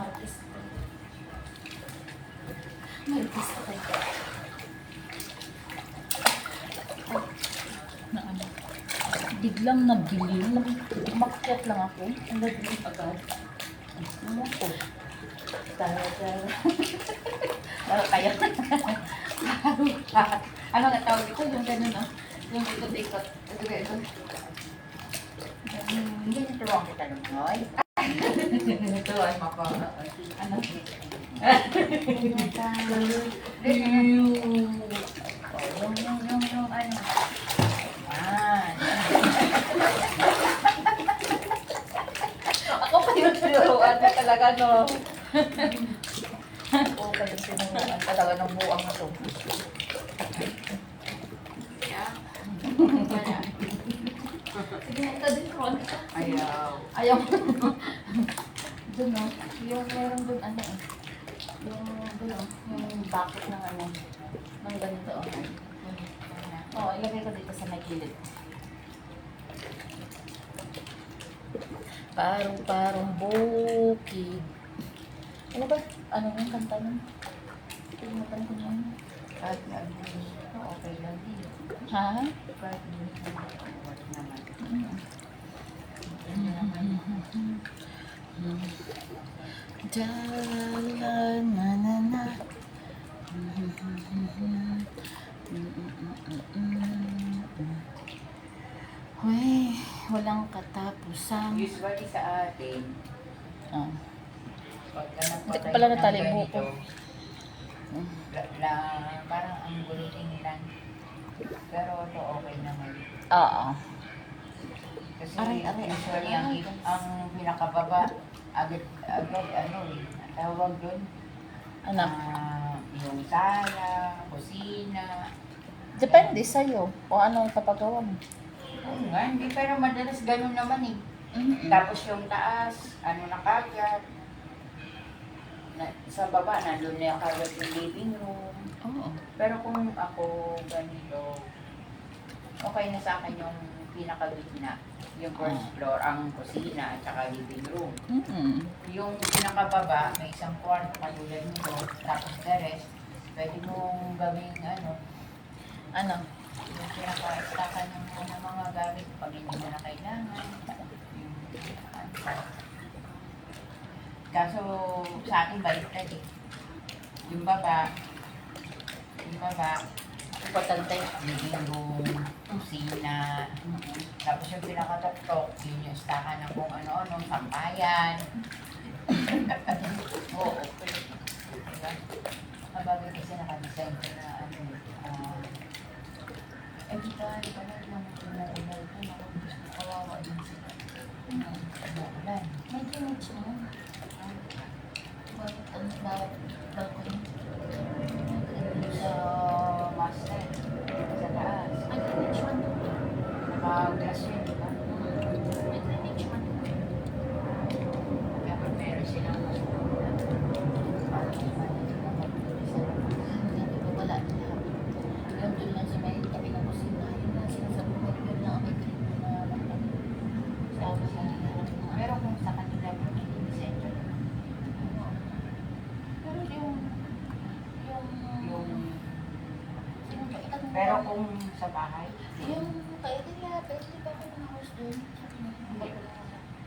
Martes. Martes pa tayo. Na ano? Biglang nagdilim. Umakyat lang ako. Ang nagdilim agad. Ano ko? Talaga. Kaya. Ano nga tawag ito? Yung gano'n, no? Yung ikot-ikot. Ito. Hindi nito ang kita lumoy. Ito ay maka... Ano? Yung ano. Ako pa yung tinuruan na talaga, no? Ako pa yung tinuruan talaga ng buwang na to. Sige, ito din, Ron. Ayaw. Doon, no? Yung meron doon, ano eh. Yung doon, oh. Yung bakit ng ano. Ng ganito, oh. Oo, ilagay ko dito sa may gilid. Parong bukid. Ano ba? Ano yung kanta nun? Kalimutan ko yun. Okay lang din. Ha? Uy, walang katapusan. Usually sa atin, pagka Hindi ko pala natali ng buko. ganito, parang ang gulutin lang. Pero ito okay naman. Oo. Kasi Aray. usually ang pinakababa, agad ano eh, ang tawag doon, Ano? yung sala, kusina. Depende sa'yo kung ano ang papagawa mo. Oo nga, hindi, pero madalas ganun naman eh. Tapos yung taas, ano na kagad. Sa baba, nandun na kagad yung living room. Oo. Pero kung ako ganito, okay na sa akin yung pinakagitna. Yung first floor, ang kusina at saka living room. Yung pinakababa, may isang kwarto katulad nito. Tapos the rest, pwede mong gawing Ano? yung pinaka-stakan ng mga gamit pag hindi mo na kailangan. Kaso sa akin baliktad eh. Yung baba, Importante. living room, kusina, tapos yung pinakatok-tok, yun yung stakan ng kung ano-ano, sampayan. Oo, diba? Mabagay kasi nakadesign ko na every time, parang umuulan ko, gusto kawawa din sila. Umuulan. May drainage mo. Bakit ang balcony? Sa master, sa taas. May drainage man. Naka-glass yun, di ba? May drainage man. Kaya meron silang Hindi ko wala. Yung doon lang sa may tabi ng kusina. Yun lang sinasabi ko. Yun lang ang may drainage na sabi sa pero kung sa kanila i-design ko naman. pero yung Pero kung sa bahay, yung kaya nila, pwede ba ako ng house doon?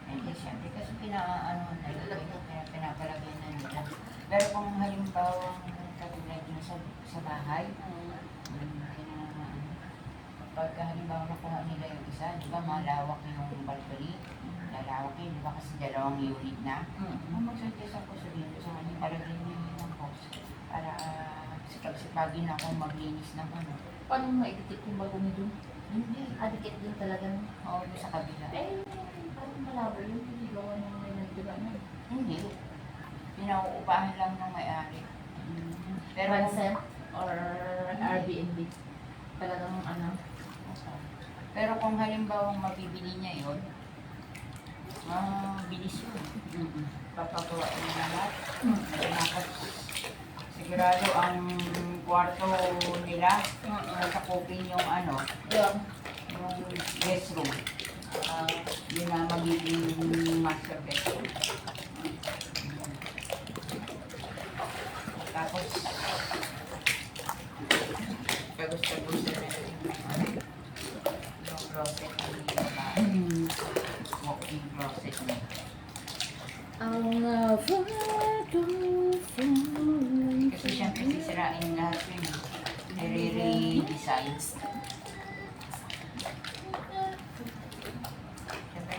hindi siyempre kasi pinapalagay na nila. Pero kung halimbawa katulad nyo sa bahay, pagka halimbawa nakuha nila yung isa, di ba malawak yung balcony, lalawak yun, di ba kasi dalawang unit na. Mag-suggest ako dito sa kanya, palagyan niyo yung house para sipagin ako maglinis ng ano. Paano maidikit yung balcony doon? Hindi. Dikit din talaga. Oo, doon sa kabila. Parang malabo yun. Hindi gawa ng may nagdiba na. Hindi. Pinauupahan lang ng may-ari. Pero Transient or Airbnb. Talagang ano. Pero kung halimbawa mabibili niya yun, bilis yun. Papagawa niya lahat. Tapos sigurado ang kwarto nila, nasakupin yung Yung yung guest room. Yun na magiging master bedroom. closet ang babae. Walk-in closet mo. I'll never do for Kasi siyempre sisirain lahat yun. I-re-design. Siyempre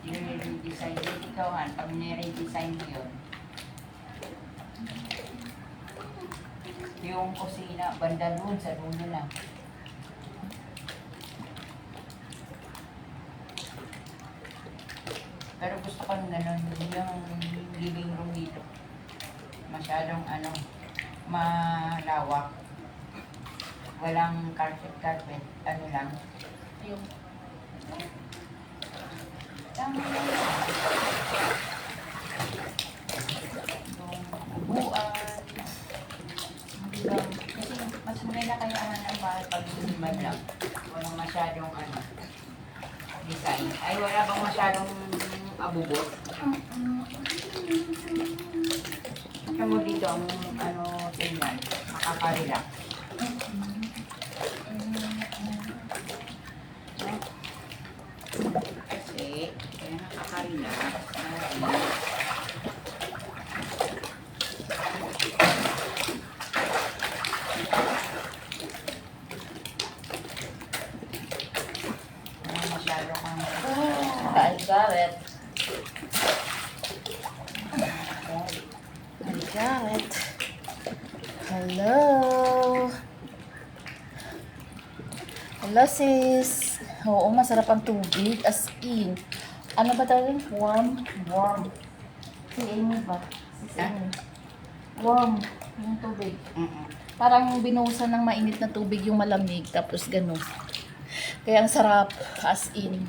i-re-design. Ikaw nga, pag nire-design mo yun, yung kusina, banda doon sa dulo lang. Pero gusto ko ng gano'n, yung living room dito. Masyadong malawak. Walang carpet, ano lang. yung Tama lang. Yung upuan. Diba? Kasi mas maganda kaya ang bahay pag man lang. Walang masyadong design. Ay, wala bang masyadong abubot? Ito mo dito ang tingnan. Makakarelax. Kasi, kaya nakakarelax. Masyado kang I got it. I got it. Hello. Hello, sis. Oo, masarap ang tubig. As in. Ano ba talaga? Warm. Si Amy ba? Si Amy. Warm. Yung tubig. Parang binuhusan ng mainit na tubig yung malamig. Tapos gano'n. Kaya ang sarap. As in.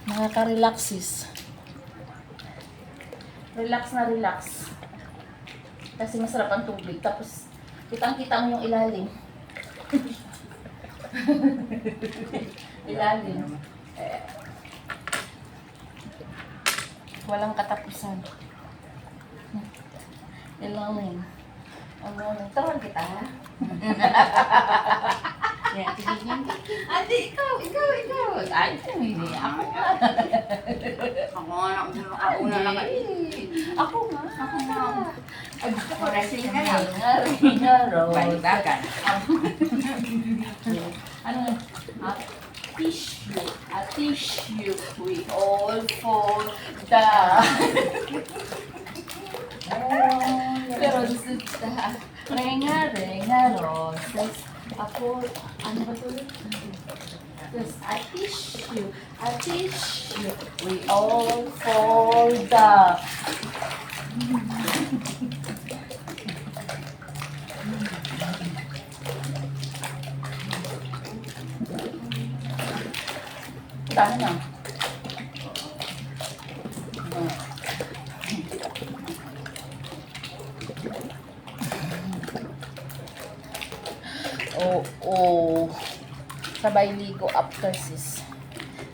Nakaka-relax, sis. Relax na relax. Kasi masarap ang tubig. Tapos, kitang-kita mo yung ilalim. Ilalim. Walang katapusan. Ilalim. Taruan kita, ha? Yan, tigigin. Ate, ikaw. Ay, hindi. Ako nga. Ako nga nakauna na kayo. Ako nga. Ay, gusto ko wrestling na lang. Rose. Balibagan. Ano? Tissue. A tissue. We all fall down. Pero renga, roses. Ako, ano ba ito? Yes, a tissue. We all fall down. Dami na. Sabay ligo after, sis.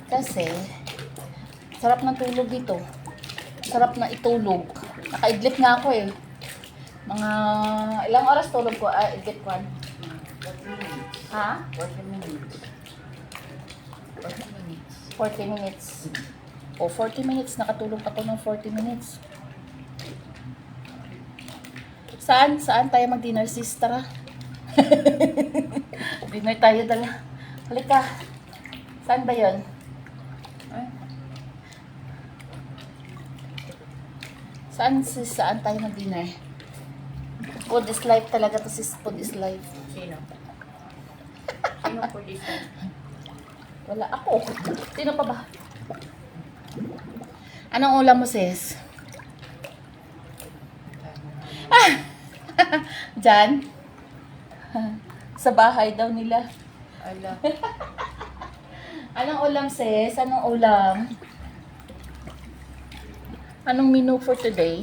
Kasi, sarap ng tulog dito. Sarap na itulog. Nakaidlip nga ako eh. Mga ilang oras tulog ko? Idlip ko. 40 minutes. Ha? 40 minutes. 40 minutes. O, 40 minutes. Nakatulog ako ng 40 minutes. Saan tayo mag-dinner, sis? Tara. Dinner tayo dala. Halika. Saan ba yun? Saan tayo mag-dinner? Food is life talaga to, sis. Food is life. Sino po dito? Wala ako. Sino pa ba? Anong ulam mo, sis? Diyan? Sa bahay daw nila. Ala. Anong ulam, sis? Anong ulam? Anong menu for today?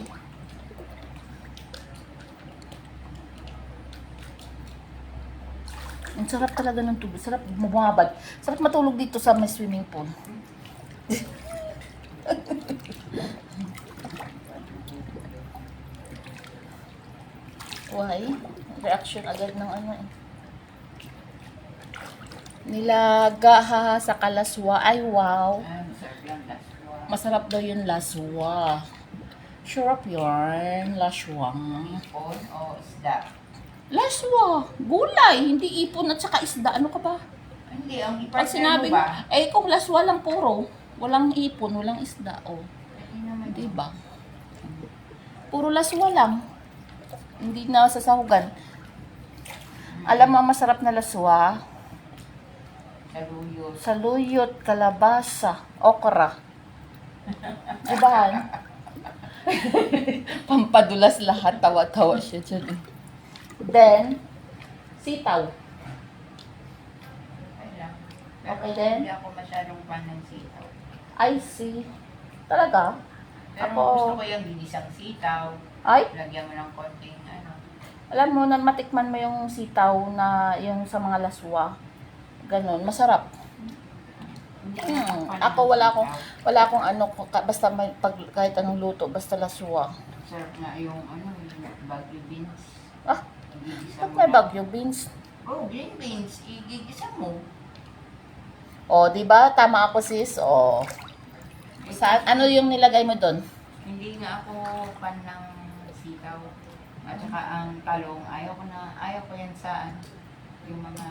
Ang sarap talaga ng tubig. Sarap bumabad. Sarap matulog dito sa may swimming pool. Why? Reaction agad ng ano eh. Nilaga ha sa kalaswa. Ay, wow. Masarap lang laswa. Masarap daw yung laswa. Sarap yun. Laswa. Ipon o isda? Laswa. Gulay. Hindi ipon at saka isda. Ano ka ba? Hindi, ang Pag ipartner mo sinabing, ba? kung laswa lang puro. Walang ipon, walang isda. Oh. Pwede naman. Diba? Puro laswa lang. Hindi na sasahugan. Alam mo, ang masarap na laswa. Saluyot. Saluyot, kalabasa, okra. Diba? Pampadulas lahat. Tawa-tawa siya dyan. Then, sitaw. Okay lang. Pero Okay din? hindi ako masyadong fan ng sitaw. I see. Talaga? Pero Ako- gusto ko yung ginisang sitaw. Ay, Lagyan mo ng konting alam mo, na matikman mo yung sitaw na yung sa mga laswa. Ganon, masarap. Hindi Hmm, fan ako ng sitaw. wala akong ano, basta may, kahit anong luto, basta laswa. Sarap nga yung yung bagyo beans. Ah, Igigisa ba't mo may lang. bagyo beans? Oh, green beans. Igigisa mo. O, di ba? Tama ako, sis. O. Saan, ano yung nilagay mo doon? Hindi nga ako fan ng sitaw. At saka ang talong, ayaw ko yan sa yung mga...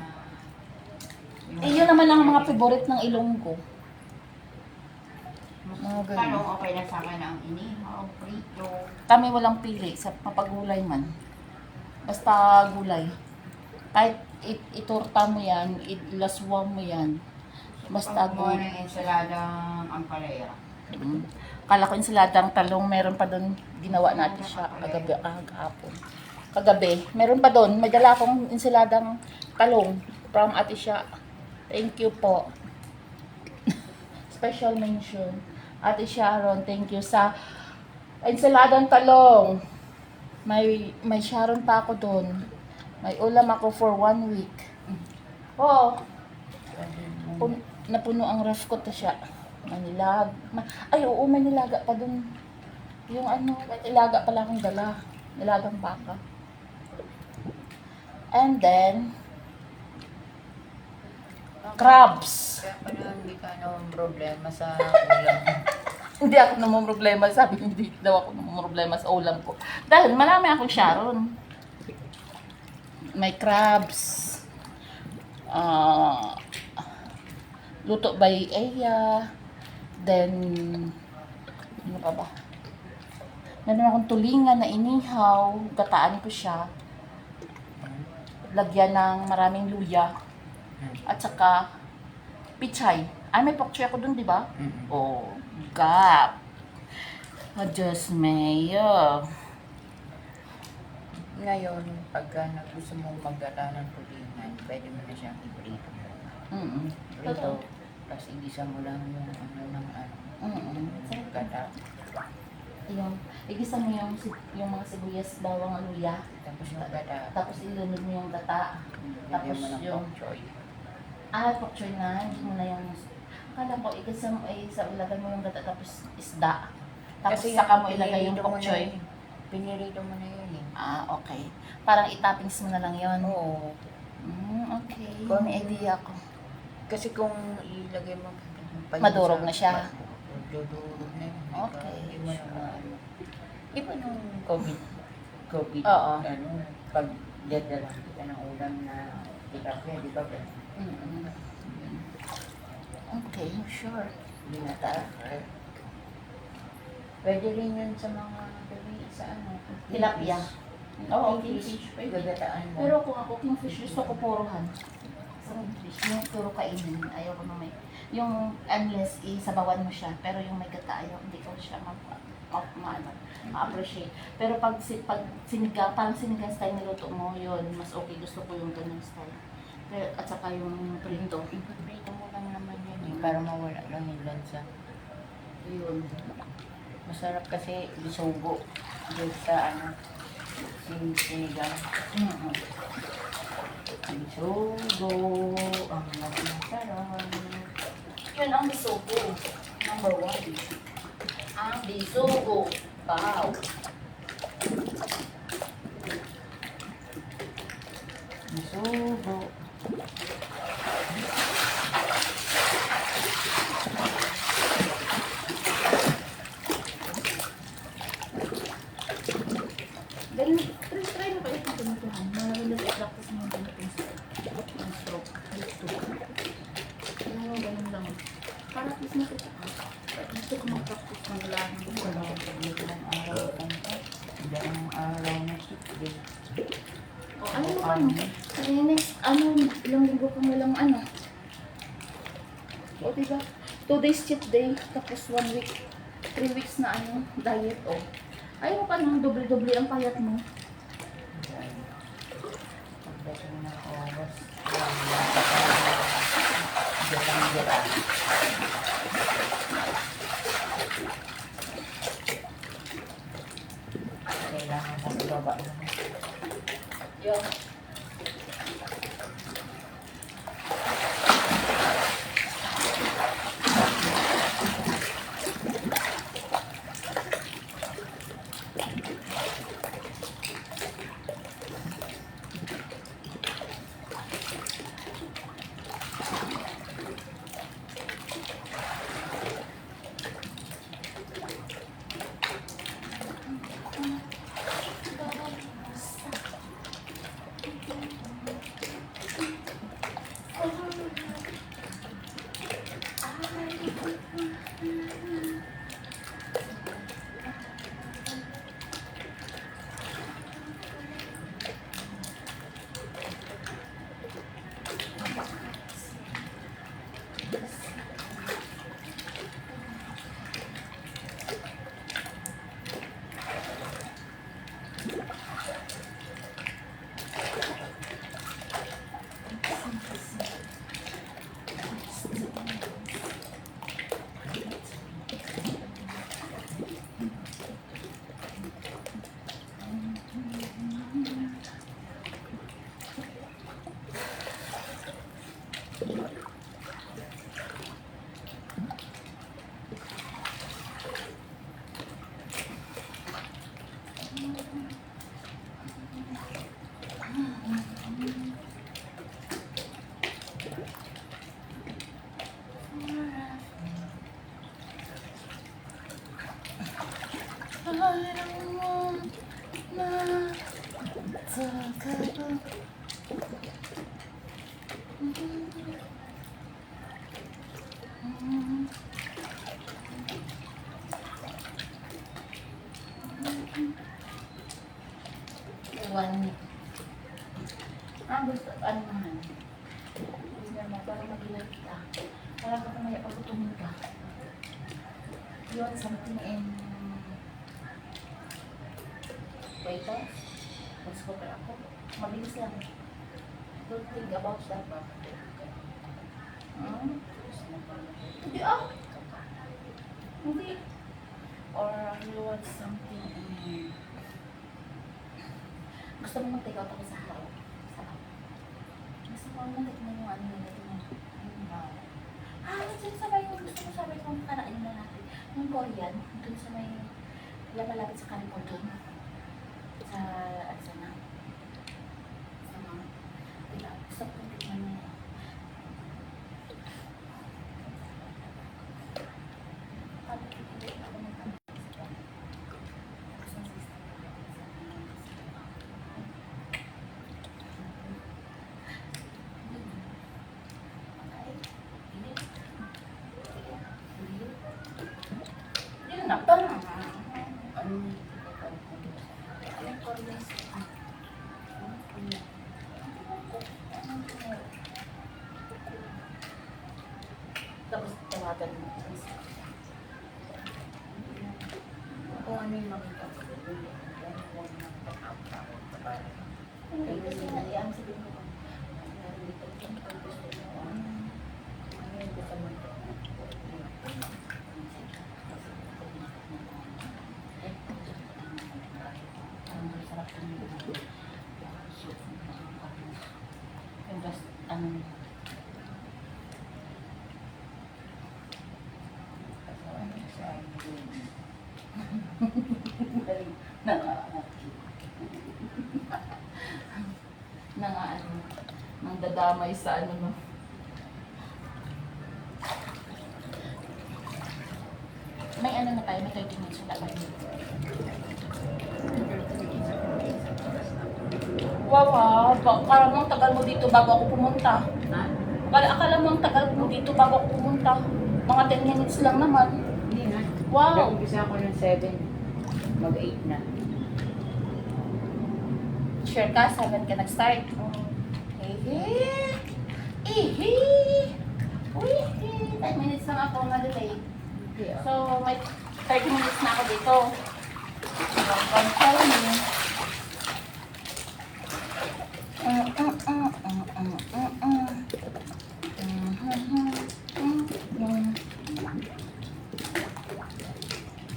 Yun naman ang mga favorite ng Ilonggo. Mga ganun. Talong, okay na sa akin ang inihaw, prito. Kami walang pili sa mapagulay man. Basta gulay. Kahit itorta mo yan, ilaswa mo yan. Basta Pag gumawa gulay. ng ensaladang ampalaya. Kala ko ensaladang talong, meron pa doon, ginawa natin siya kahapon. Kagabi, meron pa doon, may dala akong ensaladang talong from Ate Sha. Thank you po. Special mention. Ate Sharon, thank you sa ensaladang talong. May Sharon pa ako doon. May ulam ako for 1 week. Oo. Napuno ang ref ko to siya. Ay, oo, may nilaga pa dun. Yung ano, ilaga pala akong dala. Nilagang baka. And then, crabs. Kaya pala hindi ka naman problema sa ulam. Hindi ako namang problema. Sabi, hindi daw ako namang problema sa ulam ko. Dahil marami akong Sharon. May crabs. Luto by Eya. Then, ano pa ba? Meron akong tulingan na inihaw. Gataan ko siya. Lagyan ng maraming luya. At saka, pichay. Ay, may pokchoy ako dun, di ba? Oh, gap. Diyos mayo. Ngayon, pagka gusto mong maggata ng tulingan, pwede mo na siyang i-prito. Prito. Tapos igisa mo lang yung gata. Yung, igisa mo yung mga sibuyas, bawang, luya. Tapos yung gata. Tapos ilunod mo yung gata. Tapos mo ng yung- pok choy. Pokchoy na. Hindi mo na yung... Akala ko, igisa mo, ilagay mo yung gata, tapos isda. Tapos Kasi saka mo ilagay yung pinirito mo na pokchoy. yun. Pinirito mo na yun eh. Okay. Parang itoppings mo na lang yun. Oo. Okay. Kung- May idea ako. Kasi kung ilagay mo pa yun Madurog na siya. Madurog na yun. Okay. Hindi mo na Di ba nung COVID, Oo. pag dadala kita ng ulam na tilapia, di ba ba? Okay, sure. Binata. Pwede rin yun sa mga sa Tilapia. Oo, kingfish. Gagataan mo. Pero kung ako, kingfish, gusto ko puruhan. Sa kingfish, yung puro kainin, ayaw ko na may... Yung unless isabawan mo siya, pero yung may gata, ayaw, hindi ko siya ma-appreciate. Pero pag sinigang, parang sinigang style niluto mo, yun, mas okay, gusto ko yung ganun style. Pero, at saka yung prito. Ipaprito mo lang naman yan eh, para mawala lang yung lansa. Yun. Masarap kasi bisugo. Dito sa sinigang. Bisugo. Ang masarap. Yun ang bisugo. Number 1. Ang bisugo. Wow. Bisugo. Practice na kita. Gusto ko mag-practice ng lang. Ilang araw ka. Ilang araw na Tuesday. O, ano mo ka, no? Next, ilang linggo kang walang O, diba? 2 days cheat day, tapos 1 week, 3 weeks na diet, o. Ayaw ka nang doble-doble ang payat mo. Pagdating na oras, gerang-gerang. Kailangan mo ibaba na. Yung. Gusto, naman? Hindi naman, para mag-ilan kita. Para ka kumaya pagtutumin ka. Yun, something in... Wait, mag-scooter ako. Mabilis lang. Don't think about that. Hindi Hindi. Or you want something in... Gusto mo mag-take out ako sa harap? Gusto mo mag-take mo yung dun sabay yung gusto mo sabay kung kanain na natin. Yung Korean, dun sa may lapalapit sa Carrefour dun. Sa na? Gusto ko tingnan niya. Tapos tawagan mo. Kung ano yung makita ko. Hindi kasi naiyan sabihin ko. Dito kung gusto mo. Ano yung gusto mo? Nang dadamay sa no. May na tayo, may 30 minutes na tayo. Wow, akala mo ang tagal mo dito bago ako pumunta. Akala mo ang tagal mo dito bago ako pumunta. Mga 10 minutes lang naman. Hindi nga. Wow! Nag-umpisa ako ng 7. Mag-8 na. Sure ka, 7 ka nag-start. Ehe! Ehe! Uy! 10 minutes lang ako na-delay. So, may 30 minutes na ako dito. Tell me.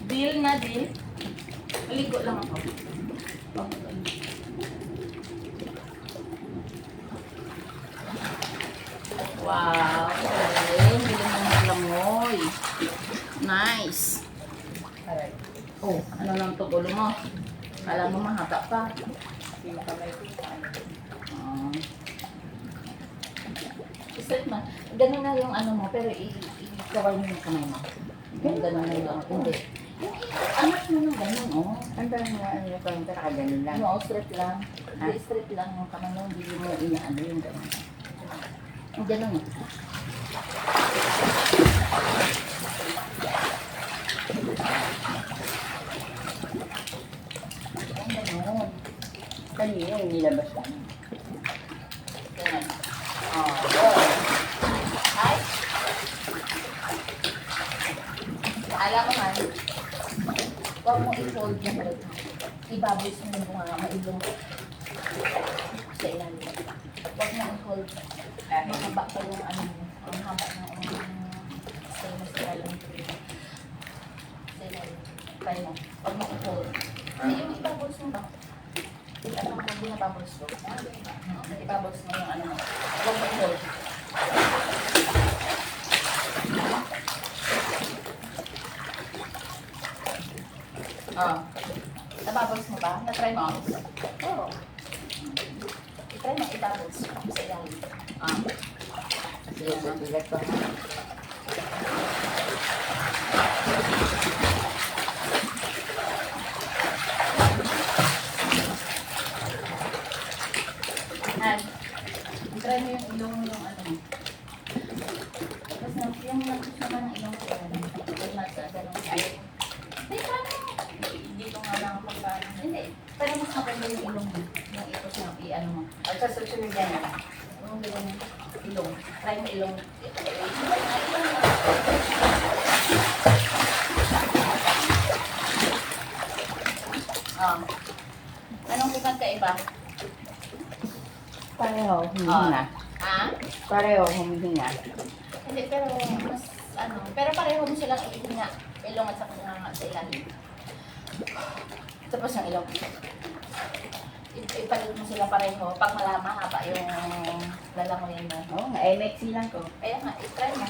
Deal na deal. Maligo lang ako. Wow! Galing! Galing ng langoy. Nice! Alright. Oh, ano lang to ulo mo? Kala mo mahaba pa. Yung kamay ko. Straight man. Ganun na yung ano mo, pero i-cover mo yung kamay mo. Yung ganun na yung hindi. Yung anak mo ng ganun, oh. Ang dami nga, ano yung parang ganun lang. No, straight lang. Hindi, straight lang yung kamay mo, hindi mo inaano yung ganun. Yung ganun, eh. Yung ganun. Kanina yung nilabas lang. Ganun. Oh, good. Ay! Alam mo man, huwag mo i-fold yung leg. Ibaboys mo yung mga mailong sa ilalim. Huwag mo i-fold. Mahaba pa yung ano mo. Ang haba ng stainless steel yung sa ilalim. Try mo. Huwag mo i-fold. Hindi yung ibaboys mo ba? Ano mo binababoys ko? Ibaboys mo yung ano mo. Huwag mo i-fold. Oh. Nababos mo ba? Na-try mo? Oo. I-try mo, i-bubbles mo sa ilalim. Ah. Kasi yung mabigat ko. And, i-try mo yung ilong mo yung ano mo. Tapos yung nag-push naman ng ilong ko. Pag nasa, ganun. Ay, hindi, paano? Dito nga lang ako paano. Hindi. Pero mas maganda yung ilong mo. Yung ito siya, i-ano mo. At sa susunod yan, Yung ganun yung ilong. Try mo ilong. Ah. Anong pinagkaiba? pareho, humihinga. Ha? Pareho, humihinga. Hindi, pero mas ano, pero pareho mo silang ihinga. Ilong at saka nga sa ilalim. Tapos yung ilong. Ipalit mo sila pareho. Pag mahaba yung lalangoyin mo. Oo nga, eh, mexi lang ko. Kaya nga, i-try mo.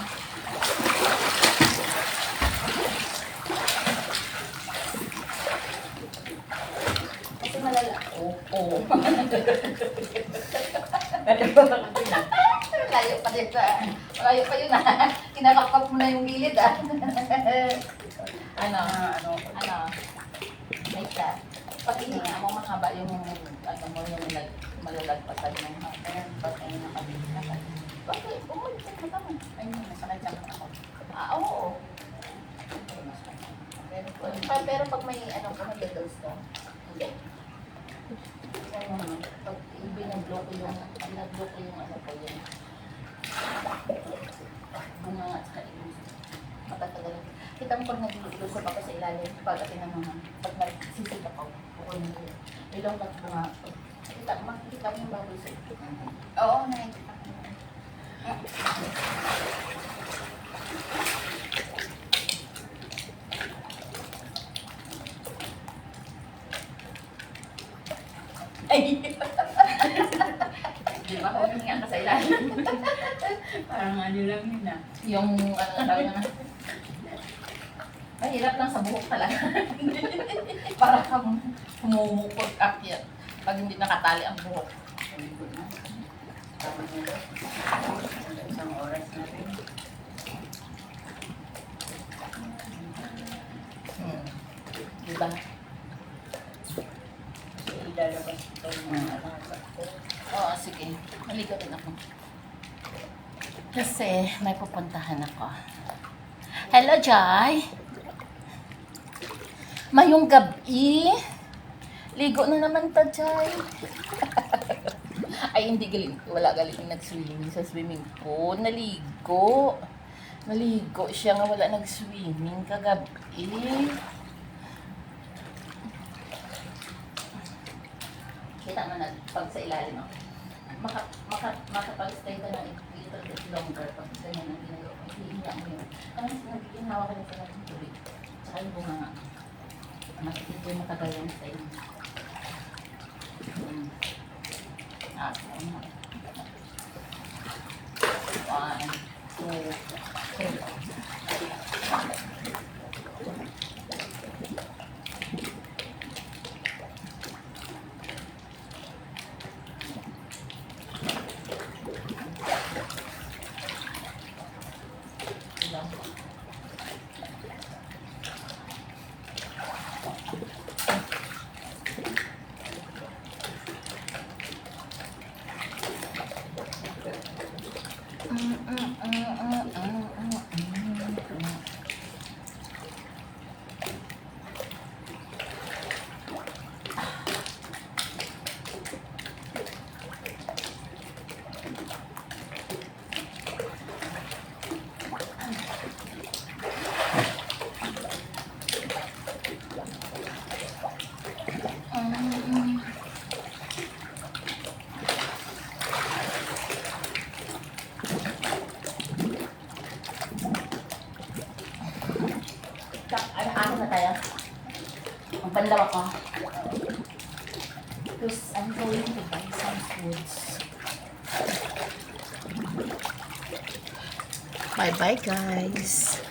Kasi malala. Oo. Layo pa din sa, malayo pa yun ah. Kinakapkap mo na yung gilid ah. Ano, like that. Pag hininga mo, mahaba yung, ano mo, yung malalagpasan ng ayan, pag ayun na kami. Bakit? Bumalik ka na naman. Ayun, nasanadyan ako. Ah, oo. Pero pag may, ano, kung may littles ka, hindi. Pag binablock ko yung ano ko yun. Bunga nga sa ilong. Matatagal. Kita mo pag nag-ilusok ako sa ilalim, pag atin naman, pag nagsisita ko, kukunin ko yun. Ilong at bunga. Makikita mo yung baboy sa ito. Oo, nakikita ko. Ay! Di ba? Huminga ka sa ilalim. Parang ano lang yun ah. Yung ano tawag na. Ay, hirap lang sa buhok talaga. Para kang humumukot akyat pag hindi nakatali ang buhok. Sabi ko na. Tama nila. Isang oras na rin. Diba? So, ilalabas ito yung mga alaga ko. Oo, sige. Maligo din ako. Kasi may pupuntahan ako. Hello, Jai. Mayong gabi. Ligo na naman ta, Jai. Ay, hindi galing. Wala galing nag-swimming sa swimming pool. Naligo. Naligo siya nga wala nag-swimming kagabi. Kita mo na pag sa ilalim ako. Makapag-stay ka ng little bit longer pag ganyan ang ginagawa. Hihinga mo yun. Kasi nagiging hawa ka na sa natin tubig. Tsaka yung bunga. Makikita yung matagal yung stay. One, two, three. Ano na tayo? Ang panlaw ako. Because I'm going to buy some foods. Bye-bye, guys.